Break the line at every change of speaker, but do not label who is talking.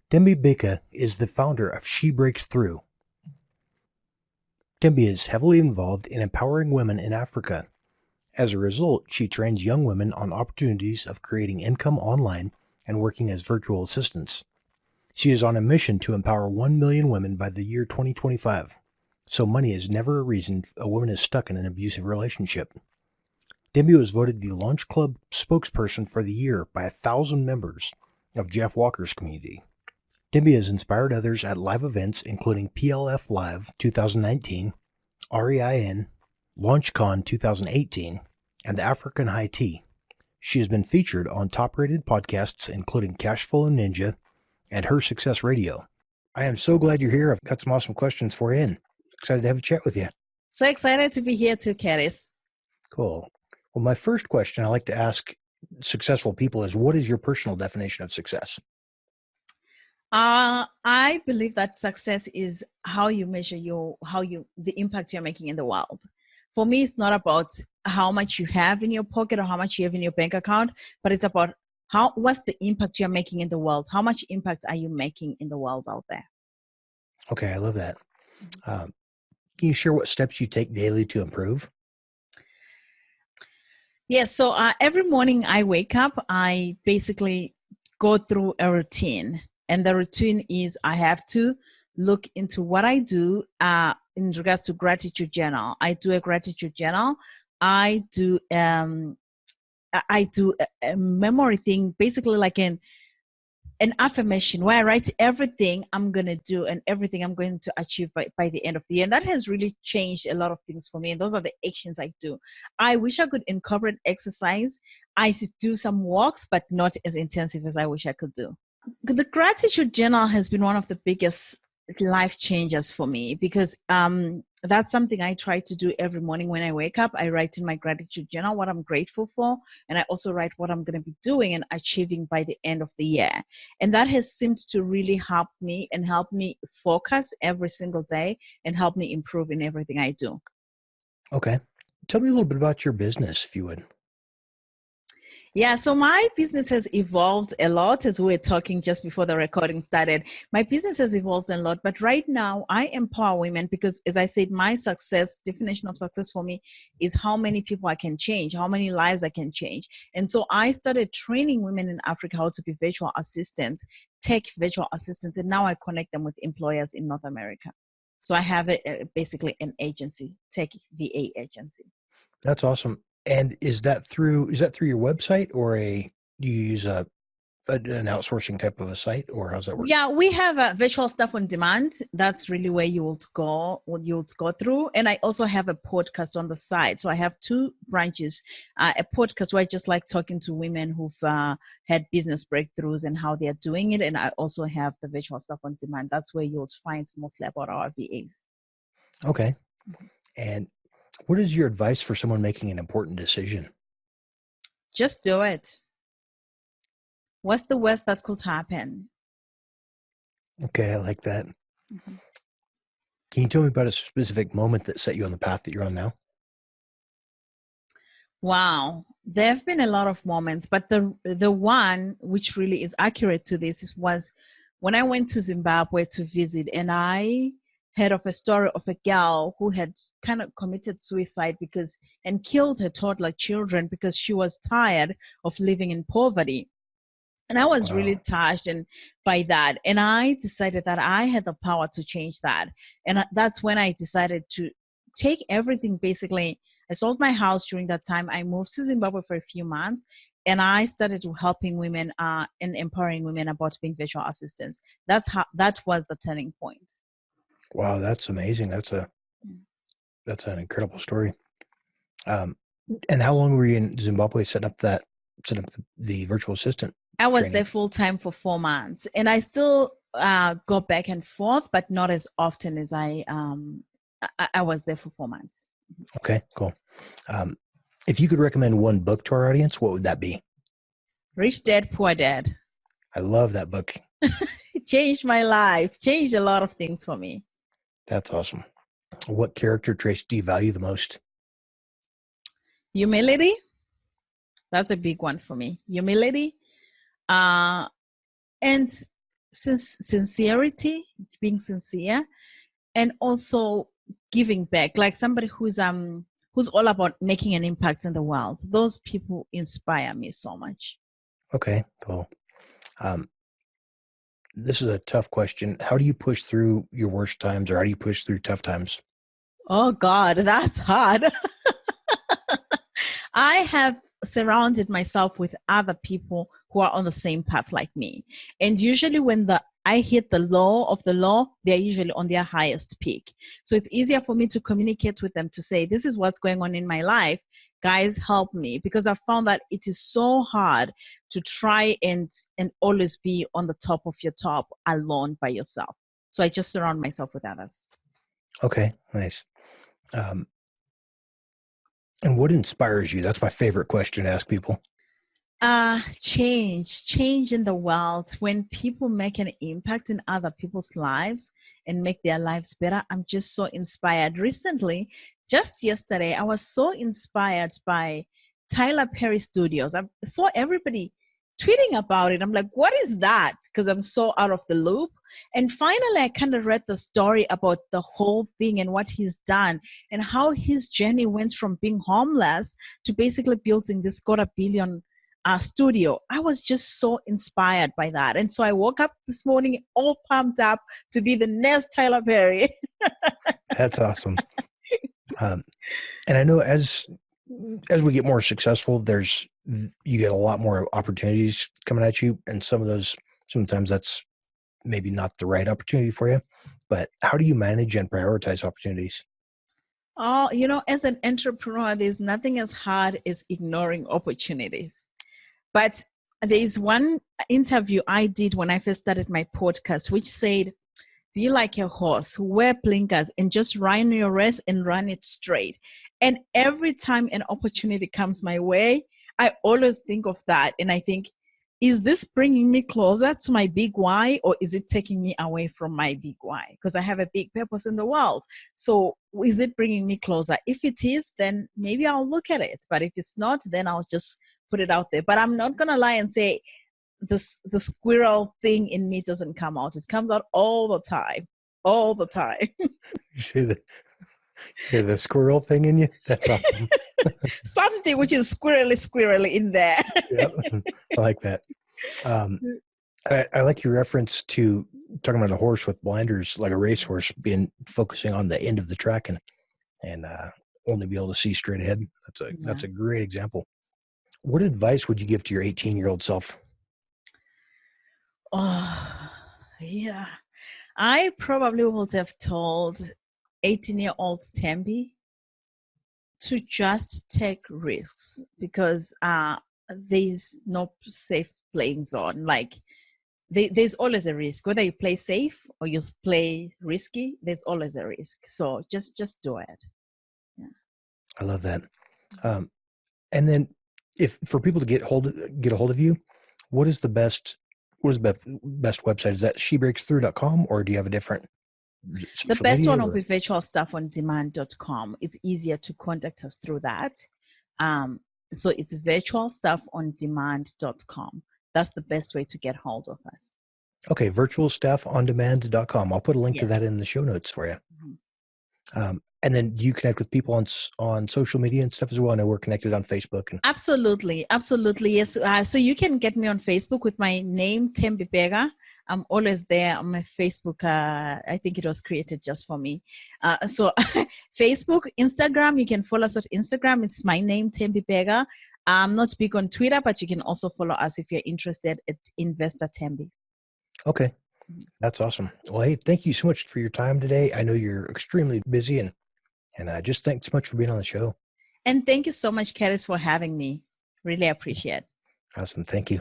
Thembi Bheka is the founder of She Breaks Thru. Thembi is heavily involved in empowering women in Africa. As a result, she trains young women on opportunities of creating income online and working as virtual assistants. She is on a mission to empower 1 million women by the year 2025. So money is never a reason a woman is stuck in an abusive relationship. Thembi was voted the Launch Club spokesperson for the year by 1,000 members of Jeff Walker's community. Thembi has inspired others at live events including PLF Live 2019, REIN, Launchcon 2018, and the African High Tea. She has been featured on top-rated podcasts including Cashflow Ninja and Her Success Radio. I am so glad you're here. I've got some awesome questions for you and excited to have a chat with you.
So excited to be here too, Caris.
Cool. Well, my first question I like to ask successful people is, what is your personal definition of success?
I believe that success is how you measure the impact you're making in the world. For me, it's not about how much you have in your pocket or how much you have in your bank account, but it's about what's the impact you're making in the world? How much impact are you making in the world out there?
Okay, I love that. Can you share what steps you take daily to improve?
Yes. So every morning I wake up, I basically go through a routine. And the routine is I have to look into what I do in regards to gratitude journal. I do a gratitude journal. I do a memory thing, basically like an affirmation where I write everything I'm going to do and everything I'm going to achieve by the end of the year. And that has really changed a lot of things for me. And those are the actions I do. I wish I could incorporate exercise. I should do some walks, but not as intensive as I wish I could do. The gratitude journal has been one of the biggest life changers for me because that's something I try to do every morning when I wake up. I write in my gratitude journal what I'm grateful for, and I also write what I'm going to be doing and achieving by the end of the year. And that has seemed to really help me and help me focus every single day and help me improve in everything I do.
Okay. Tell me a little bit about your business, if you would.
Yeah, so my business has evolved a lot as we were talking just before the recording started. My business has evolved a lot, but right now I empower women because, as I said, my definition of success for me is how many people I can change, how many lives I can change. And so I started training women in Africa how to be virtual assistants, tech virtual assistants, and now I connect them with employers in North America. So I have basically an agency, tech VA agency.
That's awesome. And is that through your website, or do you use an outsourcing type of a site, or how's that work?
Yeah, we have a virtual staff on demand. That's really where you would go through. And I also have a podcast on the side. So I have two branches, a podcast where I just like talking to women who've had business breakthroughs and how they are doing it. And I also have the virtual staff on demand. That's where you would find mostly about our VAs.
Okay. And what is your advice for someone making an important decision?
Just do it. What's the worst that could happen?
Okay, I like that.
Mm-hmm.
Can you tell me about a specific moment that set you on the path that you're on now?
Wow. There have been a lot of moments, but the one which really is accurate to this was when I went to Zimbabwe to visit, and I heard of a story of a girl who had kind of committed suicide and killed her toddler children because she was tired of living in poverty. And I was really touched by that. And I decided that I had the power to change that. And that's when I decided to take everything. Basically, I sold my house during that time. I moved to Zimbabwe for a few months. And I started helping women and empowering women about being virtual assistants. That was the turning point.
Wow, that's amazing. That's an incredible story. And how long were you in Zimbabwe setting up the virtual assistant?
I was there full time for 4 months, and I still go back and forth, but not as often as I was there for 4 months.
Okay, cool. If you could recommend one book to our audience, what would that be?
Rich Dad, Poor Dad.
I love that book.
It changed my life, changed a lot of things for me.
That's awesome. What character traits do you value the most?
Humility. That's a big one for me. Humility. And sincerity, being sincere, and also giving back, like somebody who's all about making an impact in the world. Those people inspire me so much.
Okay, cool. This is a tough question. How do you push through your worst times, or how do you push through tough times?
Oh God, that's hard. I have surrounded myself with other people who are on the same path like me. And usually when I hit the low of the low, they're usually on their highest peak. So it's easier for me to communicate with them to say, this is what's going on in my life. Guys, help me. Because I found that it is so hard to try and always be on the top of your top alone by yourself. So I just surround myself with others.
Okay, nice. And what inspires you? That's my favorite question to ask people.
Change in the world. When people make an impact in other people's lives and make their lives better, I'm just so inspired. Recently, just yesterday, I was so inspired by Tyler Perry Studios. I saw everybody tweeting about it. I'm like, what is that? Because I'm so out of the loop. And finally, I kind of read the story about the whole thing and what he's done and how his journey went from being homeless to basically building this $250 million studio. I was just so inspired by that. And so I woke up this morning all pumped up to be the next Tyler Perry.
That's awesome. And I know as we get more successful, you get a lot more opportunities coming at you. And sometimes that's maybe not the right opportunity for you, but how do you manage and prioritize opportunities?
Oh, as an entrepreneur, there's nothing as hard as ignoring opportunities. But there's one interview I did when I first started my podcast, which said, be like a horse, wear blinkers and just run your race and run it straight. And every time an opportunity comes my way, I always think of that. And I think, is this bringing me closer to my big why, or is it taking me away from my big why? Because I have a big purpose in the world. So is it bringing me closer? If it is, then maybe I'll look at it. But if it's not, then I'll just put it out there. But I'm not going to lie and say the squirrel thing in me doesn't come out. It comes out all the time. All the time.
You say the squirrel thing in you? That's awesome.
Something which is squirrely in there.
Yep. I like that. I like your reference to talking about a horse with blinders, like a racehorse, focusing on the end of the track and only be able to see straight ahead. That's a great example. What advice would you give to your 18-year-old self?
Oh, yeah. I probably would have told 18-year-old Thembi to just take risks, because there's no safe playing zone. Like there's always a risk. Whether you play safe or you play risky, there's always a risk. So just do it. Yeah.
I love that. And then if for people to get a hold of you, what is the best website? Is that shebreaksthru.com, or do you have a different?
The best one will be virtualstuffondemand.com. It's easier to contact us through that. So it's virtualstuffondemand.com. That's the best way to get hold of us.
Okay, virtualstuffondemand.com. I'll put a link to that in the show notes for you. Mm-hmm. And then do you connect with people on social media and stuff as well? I know we're connected on Facebook.
Absolutely. Yes. So you can get me on Facebook with my name, Thembi Bheka. I'm always there on my Facebook. I think it was created just for me. So Facebook, Instagram, you can follow us on Instagram. It's my name, Thembi Bheka. I'm not big on Twitter, but you can also follow us if you're interested at Investor Thembi.
Okay. That's awesome. Well, hey, thank you so much for your time today. I know you're extremely busy, and just thanks so much for being on the show.
And thank you so much, Caris, for having me. Really appreciate it.
Awesome. Thank you.